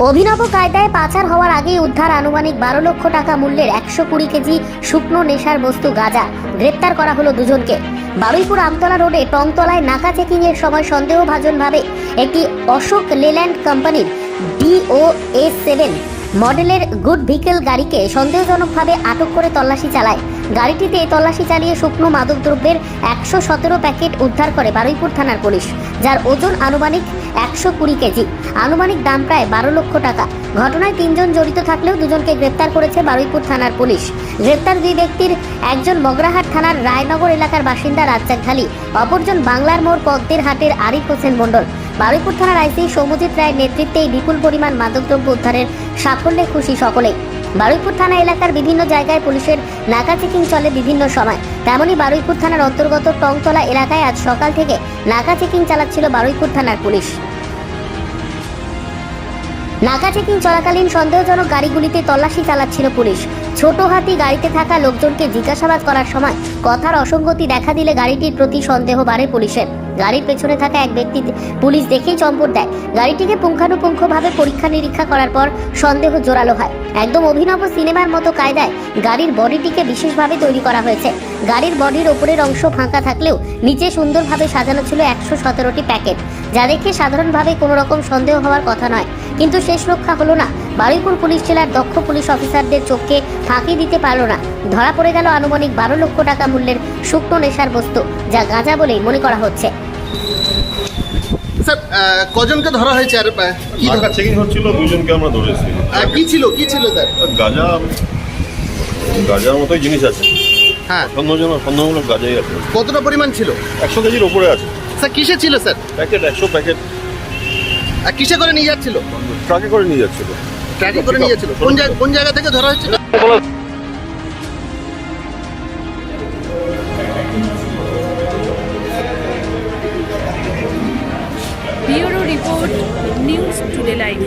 অভিনব কায়দায় পাচার হওয়ার আগেই উদ্ধার আনুমানিক 12 লক্ষ টাকা মূল্যের 120 কেজি শুকনো নেশার বস্তু গাঁজা। গ্রেপ্তার করা হলো দুজনকে। বারুইপুর আমতলা রোডে টংতলায় নাকা চেকিং এর সময় সন্দেহভাজনভাবে একটি অশোক লেল্যান্ড কোম্পানির DOA7 মডেলের গুড ভিকেল গাড়িকে সন্দেহজনকভাবে আটক করে তল্লাশি চালায়। গাড়িটিতে তল্লাশি চালিয়ে শুকনো মাদকদ্রব্যের 117 প্যাকেট উদ্ধার করে বারুইপুর থানার পুলিশ, যার ওজন আনুমানিক 120 কেজি। আনুমানিক দাম প্রায় 12 লক্ষ টাকা। ঘটনায় 3 জন জড়িত থাকলেও দুজনকে গ্রেপ্তার করেছে বারুইপুর থানার পুলিশ। গ্রেপ্তার দুই ব্যক্তির একজন মগরাহাট থানার রায়নগর এলাকার বাসিন্দা রাজ্জাক ঢালি, অপরজন বাংলার মোড় পদ্মের হাটের আরিফ হোসেন মণ্ডল। বারুইপুর থানার আইসি সৌম্যজিৎ রায়ের নেতৃত্বে এই বিপুল পরিমাণ মাদকদ্রব্য উদ্ধারের সাফল্যে খুশি সকলেই। বারুইপুর থানা এলাকার বিভিন্ন জায়গায় পুলিশের নাকা চেকিং চলে বিভিন্ন সময়। তেমনি বারুইপুর থানার অন্তর্গত টংতলা এলাকায় আজ সকাল থেকে নাকা চেকিং চালাচ্ছিল বারুইপুর থানার পুলিশ। নাকা চেকিং চলাকালীন সন্দেহজনক গাড়িগুলিতে তল্লাশি চালাচ্ছিল পুলিশ। ছোট হাতি গাড়িতে থাকা লোকজনকে জিজ্ঞাসাবাদ করার সময় কথার অসঙ্গতি দেখা দিলে গাড়িটির প্রতি সন্দেহ বাড়ে পুলিশের। গাড়ির পেছনে থাকা এক ব্যক্তি পুলিশ দেখেই চম্পট দেয়। গাড়িটিকে পুঙ্খানুপুঙ্খভাবে পরীক্ষা নিরীক্ষা করার পর সন্দেহ জোরালো হয়। একদম অভিনব সিনেমার মতো কায়দায় গাড়ির বডিটিকে বিশেষভাবে তৈরি করা হয়েছে। গাড়ির বডির ওপরের অংশ ফাঁকা থাকলেও নিচে সুন্দরভাবে সাজানো ছিল 117টি প্যাকেট, যা দেখে সাধারণভাবে কোনো রকম সন্দেহ হওয়ার কথা নয়। কিন্তু শেষ রক্ষা হলো না। বারুইপুর পুলিশ জেলার দক্ষ পুলিশ অফিসারদের চোখকে ফাঁকি দিতে পারল না। ধরা পড়ে গেল আনুমানিক 12 লক্ষ টাকা মূল্যের শুকনো নেশার বস্তু, যা গাঁজা বলেই মনে করা হচ্ছে। স্যার, কজনকে ধরা হয়েছে আর কি নাকা চেকিং হচ্ছিল, দুজনকে আমরা ধরেছি। কি ছিল স্যার? গাঁজার মতোই জিনিস আছে। হ্যাঁ, সন্দেহমূলক গাঁজাই আছে। কতটা পরিমাণ ছিল? 100 কেজির ওপরে আছে। স্যার, কিসে ছিল স্যার? Packet 100 packet. আর কিসে করে নিয়ে যাচ্ছিল? ট্রাকে করে নিয়ে যাচ্ছিল। ট্রাকে করে নিয়ে যাচ্ছিল। কোন জায়গা থেকে ধরা হয়েছিল? Bureau report, news today live.